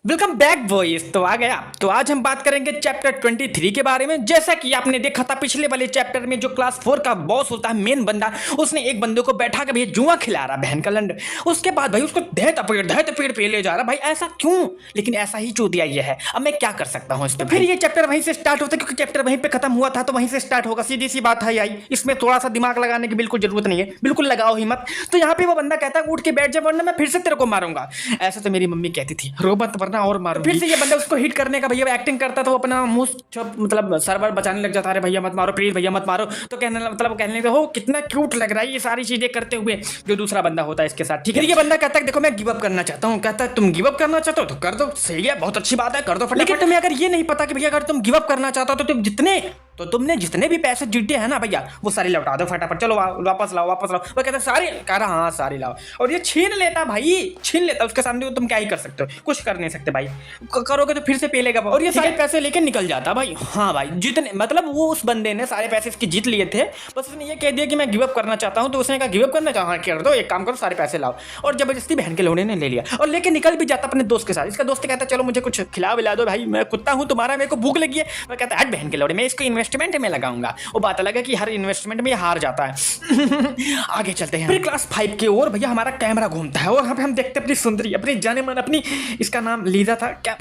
Welcome back boys. तो आ गया। तो आज हम बात करेंगे चैप्टर 23 के बारे में। जैसा कि आपने देखा था पिछले वाले चैप्टर में, जो क्लास 4 का बॉस होता है, मेन बंदा, उसने एक बंदे को बैठा के भैया जुआ खिला रहा, बहन का लंड। उसके बाद भाई उसको दह तपेड़ पे ले जा रहा। भाई ऐसा क्यों? लेकिन ऐसा ही चूतिया ये है। अब मैं क्या कर सकता हूँ इस पे? फिर ये चैप्टर वहीं से स्टार्ट होता है, क्योंकि चैप्टर वहीं पे खत्म हुआ था तो वहीं से स्टार्ट होगा। सीधी सी बात है आई, इसमें थोड़ा सा दिमाग लगाने की बिल्कुल जरूरत नहीं है। बिल्कुल लगाओ ही मत। तो यहाँ पे वो बंदा कहता है उठ के बैठ जा वरना मैं फिर से तेरे को मारूंगा। ऐसा तो मेरी मम्मी कहती थी, रो मत वरना और मारूंगी। फिर से ये बंदा उसको हिट करने का भैया एक्टिंग करता तो अपना मुंह मतलब सर्वर बचाने लग जाता है, भैया मत मारो प्लीज, भैया मत मारो। तो कहने लगे हो कितना क्यूट लग रहा है ये सारी चीजें करते हुए जो दूसरा बंदा होता है इसके साथ। ठीक है, ये बंदा कहता है देखो मैं गिव अप करना चाहता हूँ। कहता है तुम गिव अप करना चाहते हो तो कर दो, सही है, बहुत अच्छी बात है, कर दो फटाफट। लेकिन तुम्हें अगर ये नहीं पता कि भैया अगर तुम गिव अप करना चाहते हो तो तुमने जितने भी पैसे जीते हैं ना भैया वो सारे लौटा दो फटाफट। चलो वापस लाओ वापस लाओ। वो कहता है सारे, कह रहा हाँ सारे लाओ। और ये छीन लेता भाई, छीन लेता। उसके सामने तुम क्या ही कर सकते हो? कुछ कर नहीं सकते भाई। करोगे तो फिर से पेलेगा और ये सारे पैसे लेके निकल जाता भाई। हाँ भाई, जितने मतलब वो उस बंदे ने सारे पैसे इसके जीत लिए थे, बस उसने ये कह दिया कि मैं गिव अप करना चाहता हूँ। तो उसने कहा गिव अप करना चाहता, कर दो, एक काम करो सारे पैसे लाओ। और जबरदस्ती बहन के लोने ने ले लिया और लेके निकल भी जाता अपने दोस्त के साथ। इसका दोस्त कहता चलो मुझे कुछ खिला विला दो भाई, मैं कुत्ता हूँ तुम्हारा, मेरे को भूख लगी है। वो कहता है बहन के लोड़े मैं इसको इन्वेस्टमेंट में लगाऊंगा। वो बात अलग है कि हर इन्वेस्टमेंट में हार जाता है। आगे चलते हैं। फिर क्लास 5 की ओर भैया हमारा कैमरा घूमता है और यहाँ पे हम देखते हैं अपनी सुंदरी, अपनी जाने मन, अपनी, इसका नाम लीजा था क्या?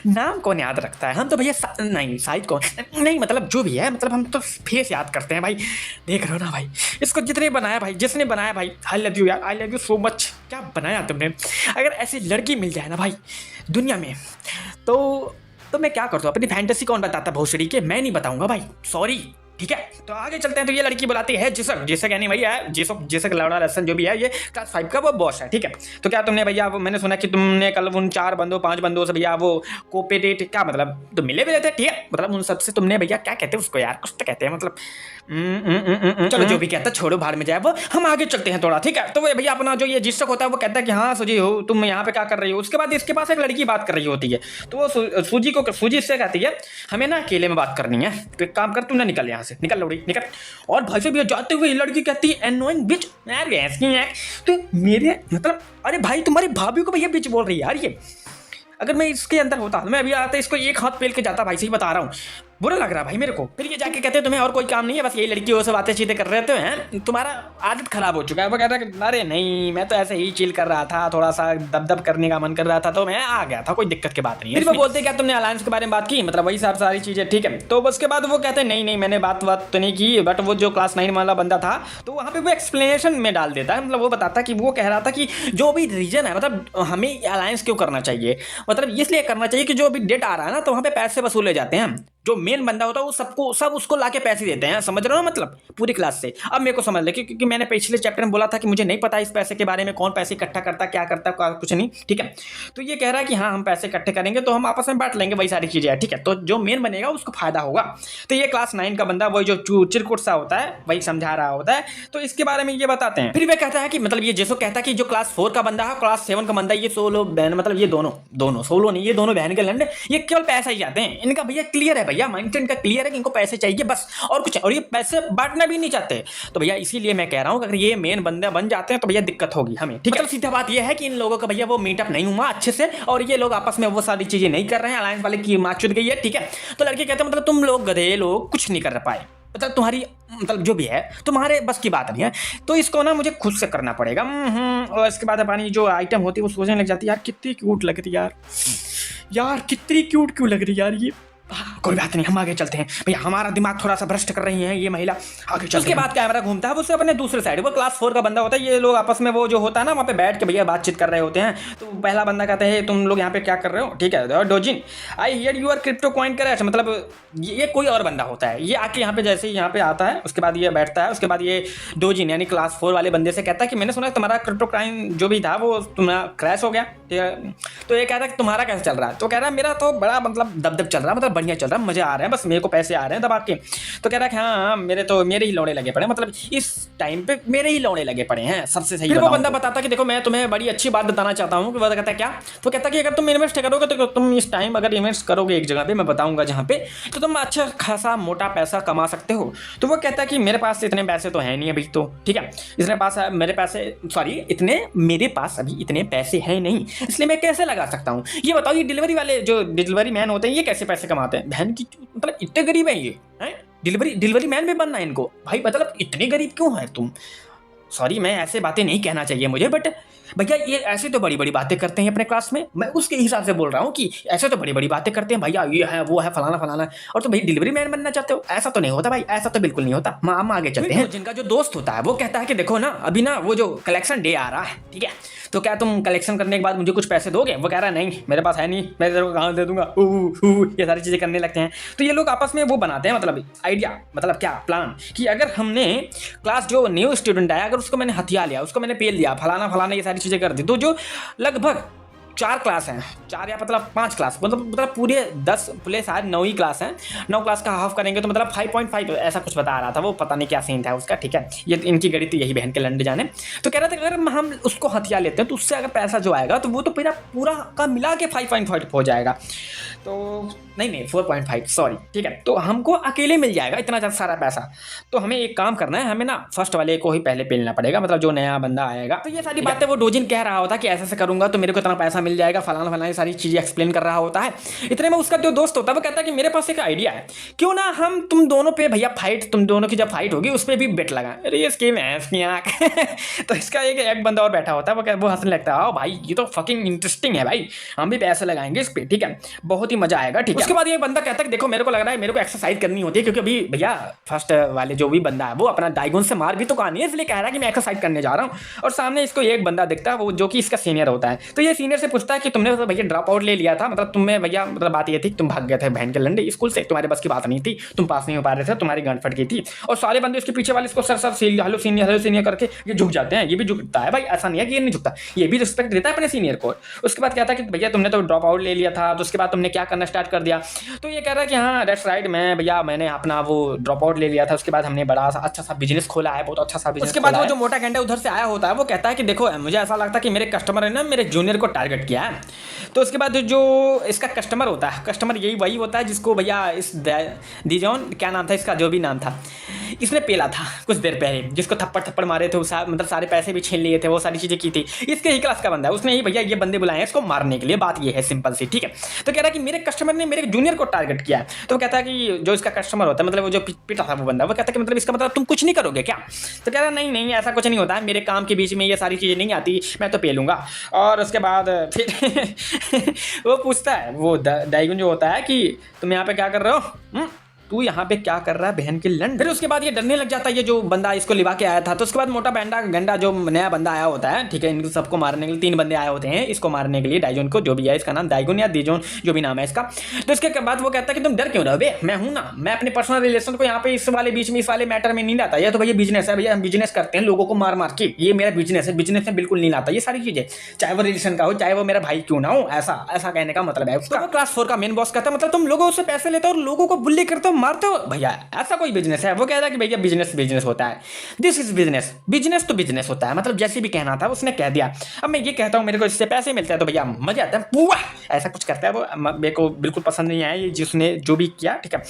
नाम कौन याद रखता है? हम तो भैया नहीं शायद कौन नहीं, मतलब जो भी है, मतलब हम तो फेस याद करते हैं भाई। देख रहे हो ना भाई, इसको जितने बनाया भाई, जिसने बनाया भाई, आई लव यू यार, I love you so much. क्या बनाया तुमने? अगर ऐसी लड़की मिल जाए ना भाई दुनिया में तो मैं क्या करता हूँ? अपनी फैंटेसी कौन बताता भोसड़ी के? मैं नहीं बताऊंगा भाई, सॉरी। ठीक है, तो आगे चलते हैं। तो ये लड़की बुलाती है जिसक, जिसक यानी भैया जिसक लौड़ा लसन जो भी है, ये क्लास 5 का वो बॉस है। ठीक है, तो क्या तुमने भैया वो, मैंने सुना कि तुमने कल उन 5 बंदों से भैया वो कोपेटेट, क्या मतलब तो मिले थे? ठीक है, मतलब उन सबसे तुमने भैया क्या कहते हैं उसको यार, कुछ तो कहते हैं मतलब चलो जो भी कहता है छोड़ो, भाड़ में जाए वो। हम आगे चलते हैं थोड़ा। ठीक है, तो वो भैया अपना जो ये जिसक होता है वो कहता है कि हाँ सूजी हो तुम यहाँ पे क्या कर रही हो। उसके बाद इसके पास एक लड़की बात कर रही होती है, तो वो सूजी से कहती है हमें ना अकेले में बात करनी है, तो एक काम कर तू ना निकल यहाँ से, निकल लौड़ी निकल। और भाई साहब ये जाते हुए लड़की कहती है एनोइंग बिच यार, गैस की है तो मेरे मतलब, अरे भाई तुम्हारी भाभी को भैया बिच बोल रही है यार ये। अगर मैं इसके अंदर होता मैं अभी आता इसको एक हाथ पेल के जाता भाई, सही बता रहा हूँ, बुरा लग रहा भाई मेरे को। फिर ये जाके कहते हैं तुम्हें और कोई काम नहीं है, बस यही लड़कियों से बातें चीतें कर रहे थे हैं, तुम्हारा आदत खराब हो चुका है। वो कहता है अरे नहीं मैं तो ऐसे ही चिल कर रहा था, थोड़ा सा दबदब करने का मन कर रहा था तो मैं आ गया था, कोई दिक्कत की बात नहीं है। फिर वो बोलते क्या तुमने अलायंस के बारे में बात की, मतलब वही सारी चीजें। ठीक है, तो उसके बाद वो कहते हैं नहीं मैंने बात तो नहीं की, बट वो जो क्लास 9 वाला बंदा था तो वहाँ पे वो एक्सप्लेनेशन में डाल देता है, मतलब वो बताता कि वो कह रहा था कि जो भी रीजन है, मतलब हमें अलायंस क्यों करना चाहिए, मतलब इसलिए करना चाहिए कि जो अभी डेट आ रहा है ना तो वहाँ पे पैसे वसूले जाते हैं। जो मेन बंदा होता है वो सब उसको लाके पैसे देते हैं, समझ रहे हो मतलब पूरी क्लास से। अब मेरे को समझ ले क्योंकि मैंने पिछले चैप्टर में बोला था कि मुझे नहीं पता इस पैसे के बारे में, कौन पैसे इकट्ठा करता क्या करता कुछ नहीं। ठीक है, तो ये कह रहा है कि हाँ हम पैसे इकट्ठे करेंगे तो हम आपस में बांट लेंगे, वही सारी चीजें हैं। ठीक है, तो जो मेन बनेगा उसको फायदा होगा। तो ये क्लास 9 का बंदा वही जो चिरकुट सा होता है वही समझा रहा होता है, तो इसके बारे में ये बताते हैं। फिर वे कहता है कि मतलब ये जैसो कहता है कि जो क्लास 4 का बंदा है, क्लास 7 का बंदा, ये सोलो बहन, मतलब ये दोनों सोलो नहीं, ये दोनों बहन के लंड, ये केवल पैसा ही चाहते हैं। इनका भैया क्लियर है, भैया माइंड इनका क्लियर है कि इनको पैसे चाहिए बस, और कुछ, और ये पैसे बांटना भी नहीं चाहते। तो भैया इसीलिए मैं कह रहा हूं अगर ये मेन बंदे बन जाते हैं तो भैया दिक्कत होगी हमें। ठीक है, मतलब सीधा बात ये है कि इन लोगों का भैया वो मीटअप नहीं हुआ अच्छे से, और ये लोग आपस में वो सारी चीजें नहीं कर रहे हैं, अलायंस वाले की माचुद गई है। ठीक है, तो लड़के कहते हैं मतलब तुम लोग गधे लोग कुछ नहीं कर पाए, मतलब तुम्हारी मतलब जो भी है तुम्हारे बस की बात नहीं है, तो इसको ना मुझे खुद से करना पड़ेगा। और इसके बाद अपनी जो आइटम होती है वो सोचने लग जाती है यार कितनी क्यूट लग रही यार कितनी क्यूट क्यों लग रही यार ये। कोई बात नहीं, हम आगे चलते हैं भैया, हमारा दिमाग थोड़ा सा भ्रष्ट कर रही है ये महिला। आगे चलते। उसके बाद कैमरा घूमता है उससे अपने दूसरे साइड, वो क्लास 4 का बंदा होता है, ये लोग आपस में वो जो होता है ना वहाँ पे बैठ के भैया बातचीत कर रहे होते हैं। तो पहला बंदा कहता है तुम लोग यहाँ पे क्या कर रहे हो? ठीक है, डोजिन I hear you are crypto coin crash, मतलब ये कोई और बंदा होता है, ये आके यहाँ पे जैसे ही यहाँ पे आता है उसके बाद ये बैठता है। उसके बाद ये डोजिन यानी क्लास 4 वाले बंदे से कहता है कि मैंने सुना तुम्हारा क्रिप्टो कॉइन जो भी था वो तुम्हारा क्रैश हो गया। ठीक है, तो ये कहता है कि तुम्हारा कैसे चल रहा है? तो कह रहा है मेरा तो बड़ा मतलब दबदब चल रहा है, मतलब बढ़िया चल रहा रहा, मजे आ रहे हैं, बस मेरे को पैसे आ रहे हैं दबा के। तो कह रहा है कि हाँ मेरे ही लौड़े लगे पड़े, मतलब इस टाइम पे मेरे ही लौड़े लगे पड़े हैं सबसे सही। फिर वो बंदा बताता कि देखो मैं तुम्हें बड़ी अच्छी बात बताना चाहता हूँ। वो कहता है क्या? तो कहता है कि अगर तुम इन्वेस्ट करोगे तो तुम इस टाइम अगर इन्वेस्ट करोगे एक जगह पे, मैं बताऊंगा जहाँ पे, तो तुम अच्छा खासा मोटा पैसा कमा सकते हो। तो वो कहता है कि मेरे पास इतने पैसे तो है नहीं अभी, तो ठीक है इतने पास मेरे पैसे मेरे पास अभी इतने पैसे हैं नहीं, इसलिए मैं कैसे लगा सकता हूँ? ये बताओ ये डिलीवरी वाले जो डिलीवरी मैन होते हैं ये कैसे पैसे कमाते हैं? बहन की मतलब इतने गरीब हैं ये हैं? डिलीवरी मैन भी बनना है इनको भाई, मतलब इतने गरीब क्यों है तुम? सॉरी मैं ऐसे बातें नहीं कहना चाहिए मुझे, बट भैया ये ऐसे तो बड़ी बड़ी बातें करते हैं अपने क्लास में, मैं उसके हिसाब से बोल रहा हूँ कि ऐसे तो बड़ी बड़ी बातें करते हैं भैया, ये है वो है फलाना फलाना, और तो भाई डिलीवरी मैन बनना चाहते हो? ऐसा तो नहीं होता भाई, ऐसा तो बिल्कुल नहीं होता। हम आगे चलते हैं। जिनका जो दोस्त होता है वो कहता है कि देखो ना अभी ना वो जो कलेक्शन डे आ रहा है, ठीक है, तो क्या तुम कलेक्शन करने के बाद मुझे कुछ पैसे दोगे? वो कह रहा है नहीं मेरे पास है नहीं, मैं तेरे को कहाँ दे दूंगा, ये सारी चीजें करने लगते हैं। तो ये लोग आपस में वो बनाते हैं मतलब आइडिया, मतलब क्या प्लान, कि अगर हमने क्लास जो न्यू स्टूडेंट आया अगर उसको मैंने हथिया लिया, उसको मैंने पेल दिया, फलाना फलाना ये सारी चीजें कर दी, तो जो लगभग 4 क्लास हैं, 4 या मतलब 5 क्लास, मतलब पूरे 10 पूरे शायद 9 ही क्लास हैं, 9 क्लास का हाफ करेंगे तो मतलब 5.5 ऐसा कुछ बता रहा था वो, पता नहीं क्या सीन था उसका, ठीक है ये इनकी गणित यही बहन के लंडे जाने। तो कह रहा था अगर हम उसको हथिया लेते हैं तो उससे अगर पैसा जो आएगा तो वो तो पूरा का मिला के 5.5 हो जाएगा, तो नहीं 4.5 सॉरी, ठीक है, तो हमको अकेले मिल जाएगा इतना सारा पैसा। तो हमें एक काम करना है, हमें ना फर्स्ट वाले को ही पहले पेलना पड़ेगा, मतलब जो नया बंदा आएगा। तो ये सारी बातें वो डोजिन कह रहा होता कि ऐसे ऐसे करूंगा तो मेरे को इतना पैसा मिल जाएगा, फलाना फलाना सारी चीजें एक्सप्लेन कर रहा होता है। इतने में उसका जो दोस्त होता है वो कहता है कि मेरे पास एक आइडिया है, क्यों ना हम तुम दोनों पे भैया तुम दोनों की जब फाइट होगी उस पर भी बेट लगा। अरे इसकी भैंस की आंख तो इसका एक बंदा और बैठा होता है, वो हंसने लगता है, भाई ये तो फकिंग इंटरेस्टिंग है भाई, हम भी पैसे लगाएंगे इस पे, ठीक है बहुत ही मजा आएगा, ठीक है। उसके बाद ये बंदा कहता है देखो मेरे को लग रहा है मेरे को एक्सरसाइज करनी होती है, क्योंकि अभी भैया फर्स्ट वाले जो भी बंदा है वो अपना डायगोन से मार भी तो कहा नहीं है, इसलिए कह रहा है कि मैं एक्सरसाइज करने जा रहा हूँ। और सामने इसको एक बंदा दिखता है वो जो कि इसका सीनियर होता है। तो ये सीनियर से पूछता है कि तुमने तो भैया ड्रॉप आउट ले लिया था, मतलब तुम्हें भैया मतलब बात ये थी तुम भाग गए थे बहन के लंडे स्कूल से, तुम्हारे बस की बात नहीं थी, तुम पास नहीं हो पा रहे थे, तुम्हारी गांड फट गई थी। और सारे बंदे उसके पीछे वाले इसको सर हेलो सीनियर करके ये झुक जाते हैं, ये भी झुकता है भाई, ऐसा नहीं है कि ये नहीं झुकता, ये भी रिस्पेक्ट देता है अपने सीनियर को। उसके बाद कहता है कि भैया तुमने तो ड्रॉप आउट ले लिया था, तो उसके बाद तुमने क्या करना स्टार्ट कर दिया? तो ये कह रहा है कि हाँ दैट्स राइट, मैंने अपना वो ड्रॉप आउट ले लिया था, उसके बाद हमने बड़ा सा अच्छा सा बिजनेस खोला है, बहुत अच्छा सा बिजनेस। उसके बाद वो जो मोटा गेंडा उधर से आया होता है वो कहता है कि देखो मुझे ऐसा लगता है कि मेरे कस्टमर ने ना मेरे जूनियर को टारगेट किया है। तो उसके बाद जो इसका कस्टमर होता है, कस्टमर यही वही होता है जिसको भैया इस दीजॉन क्या नाम था इसका, जो भी नाम था, इसने पेला था कुछ देर पहले, जिसको थप्पड़ मारे थे, मतलब सारे पैसे भी छीन लिए थे, वो सारी चीजें की थी। इसके ही क्लास का बंदा है, उसने ही भैया ये बंदे बुलाए हैं इसको मारने के लिए, बात ये है सिंपल सी, ठीक है। तो कह रहा है कि मेरे कस्टमर ने मेरे जूनियर को टारगेट किया है। तो वो कहता है कि जो इसका कस्टमर होता है मतलब वो जो पिटा था वो बंदा, वो कहता है कि मतलब इसका मतलब तुम कुछ नहीं करोगे क्या? तो कह रहा है नहीं ऐसा कुछ नहीं होता है, मेरे काम के बीच में ये सारी चीज़ें नहीं आती, मैं तो पेलूंगा। और उसके बाद फिर वो पूछता है वो दाइगुन जो होता है कि तुम यहाँ पे क्या कर रहे हो, तू यहाँ पे क्या कर रहा है बहन के लंड। फिर उसके बाद ये डरने लग जाता है ये जो बंदा इसको लिवा के आया था। तो उसके बाद मोटा गंडा जो नया बंदा आया होता है, ठीक है, इनको सबको मारने के लिए 3 बंदे आए होते हैं इसको मारने के लिए, डाइजोन को, जो भी है इसका नाम दाइगुन या दीजोन जो भी नाम है इसका। तो इसके बाद वो कहता है कि तुम डर क्यों रहे हो बे, मैं हूँ ना, मैं अपने पर्सनल रिलेशन को यहाँ पे इस वाले बीच में इस वाले मैटर में नहीं लाता। ये तो भैया बिजनेस है, भैया हम बिजनेस करते हैं लोगों को मार के, ये मेरा बिजनेस है, बिजनेस में बिल्कुल नहीं लाता ये सारी चीजें, चाहे वो रिलेशन का हो चाहे वो मेरा भाई क्यों ना हो, ऐसा कहने का मतलब है उसका। क्लास 4 का मेन बॉस कहता है मतलब तुम लोगों से पैसे लेते हो और लोगों को बुल्ली करते हो, मारते हो, भैया ऐसा कोई बिजनेस है? वो कहता है कि भैया बिजनेस होता है, दिस इज बिजनेस तो बिजनेस होता है, मतलब जैसे भी कहना था उसने कह दिया। अब मैं ये कहता हूँ मेरे को इससे पैसे मिलते हैं तो भैया मजा आता है, पूरा ऐसा कुछ करता है वो, मेरे को बिल्कुल पसंद नहीं आया ये जिसने जो भी किया, ठीक है।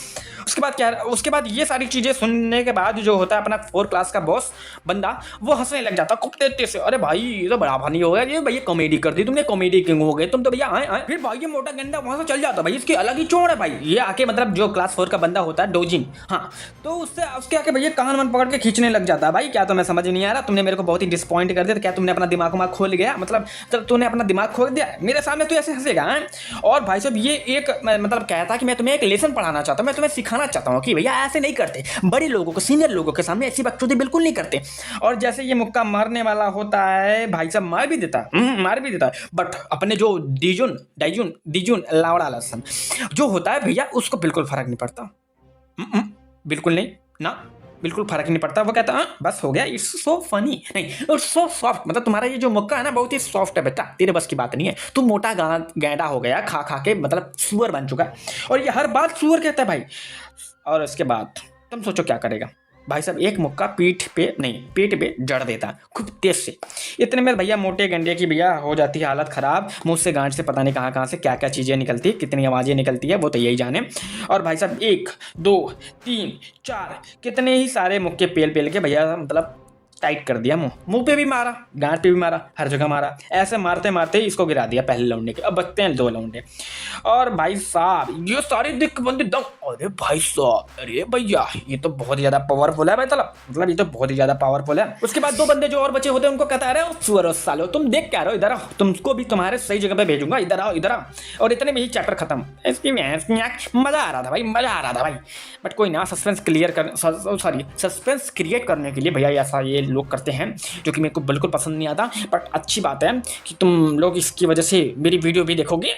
उसके बाद ये सारी चीजें सुनने के बाद जो होता है अपना 4 क्लास का बॉस बंदा वो हंसने लग जाता खूब तेज से, अरे भाई ये तो बड़ा फनी हो गया, ये भैया कॉमेडी कर दी तुमने, कॉमेडी किंग हो गए तुम तो भैया आए। फिर भाई ये मोटा गंदा वहां से चल जाता, भाई इसकी अलग ही चोड़ है भाई, ये आके मतलब जो क्लास 4 का बंदा होता है डोजिन, हाँ, तो उसके आके भैया कान मन पकड़ के खींचने लग जाता है। भाई क्या तुम्हें समझ नहीं आ रहा, तुमने मेरे को बहुत ही डिसपॉइंट कर दिया, तो क्या तुमने अपना दिमाग खोल गया, मतलब तूने अपना दिमाग खोल दिया मेरे सामने, तू ऐसे हंसेगा? और भाई साहब ये एक मतलब कहता कि मैं तुम्हें एक लेसन पढ़ाना चाहता हूँ, मैं तुम्हें सिखाना चाहता हूँ कि भैया ऐसे नहीं करते, बड़े लोगों को सीनियर लोगों के सामने ऐसी बकचोदी बिल्कुल नहीं करते। और जैसे ये मुक्का मारने वाला होता है भाई साहब मार भी देता है, बट अपने जो दीजुन लावड़ा लसन जो होता है भैया उसको बिल्कुल फर्क नहीं पड़ता, बिल्कुल नहीं ना, बिल्कुल फर्क नहीं पड़ता। वो कहता हाँ बस हो गया, इट्स सो फनी, नहीं इट्स सो सॉफ्ट, मतलब तुम्हारा ये जो मुक्का है ना बहुत ही सॉफ्ट है बेटा, तेरे बस की बात नहीं है, तू मोटा गैंडा हो गया खा खा के, मतलब सुअर बन चुका है। और ये हर बात सुअर कहता है भाई। और उसके बाद तुम सोचो क्या करेगा भाई साहब, एक मुक्का पीठ पे नहीं पेट पे जड़ देता खूब तेज से। इतने में भैया मोटे गंडे की भैया हो जाती है हालत खराब, मुंह से गांठ से पता नहीं कहाँ कहाँ से क्या क्या चीज़ें निकलती है, कितनी आवाज़ें निकलती है वो तो यही जाने। और भाई साहब 1 2 3 4 कितने ही सारे मुक्के पेल पेल के भैया मतलब टाइट कर दिया, मुंह पे भी मारा, गांठ पे भी मारा, हर जगह मारा। ऐसे मारते मारते इसको गिरा दिया पहले लौंडे के, अब बचते हैं 2 लौंडे। और भाई साहब ये सारे दिख बंदे दम, अरे भाई साहब, अरे भैया ये तो बहुत ज्यादा पावरफुल है भाई, मतलब ये तो बहुत ही ज्यादा पावरफुल है। उसके बाद 2 बंदे जो और बचे होते हैं उनको कहता है सुअर सालो तुम देख क्या रहो, इधर आओ, तुमको भी तुम्हारे सही जगह पे भेजूंगा, इधर आओ इधर आओ। और इतने में ही चैप्टर खत्म। इसकी मजा आ रहा था भाई, मजा आ रहा था भाई। बट कोई ना, सस्पेंस क्लियर कर सॉरी सस्पेंस क्रिएट करने के लिए भैया ऐसा ये लोग करते हैं जो कि मेरे को बिल्कुल पसंद नहीं आता। बट अच्छी बात है कि तुम लोग इसकी वजह से मेरी वीडियो भी देखोगे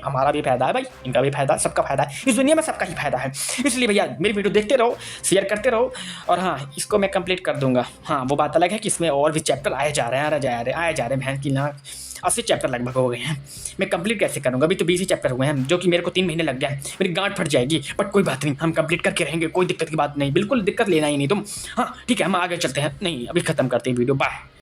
हमारा भी फायदा है भाई, इनका भी फायदा है, सबका फायदा है, इस दुनिया में सबका ही फायदा है। इसलिए भैया मेरी वीडियो देखते रहो, शेयर करते रहो। और हाँ इसको मैं कंप्लीट कर दूंगा। हाँ वो बात अलग है कि इसमें और भी चैप्टर आए जा रहे हैं, आए जा रहे हैं, भैंस की नाक 80 चैप्टर लगभग हो गए हैं। मैं कंप्लीट कैसे करूँगा, अभी तो 20 ही चैप्टर हुए हैं, जो कि मेरे को 3 महीने लग गए, मेरी गांठ फट जाएगी। बट कोई बात नहीं, हम कंप्लीट करके रहेंगे, कोई दिक्कत की बात नहीं, बिल्कुल दिक्कत लेना ही नहीं तुम। हाँ ठीक है, हम आगे चलते हैं, नहीं अभी खत्म करते हैं वीडियो, बाय।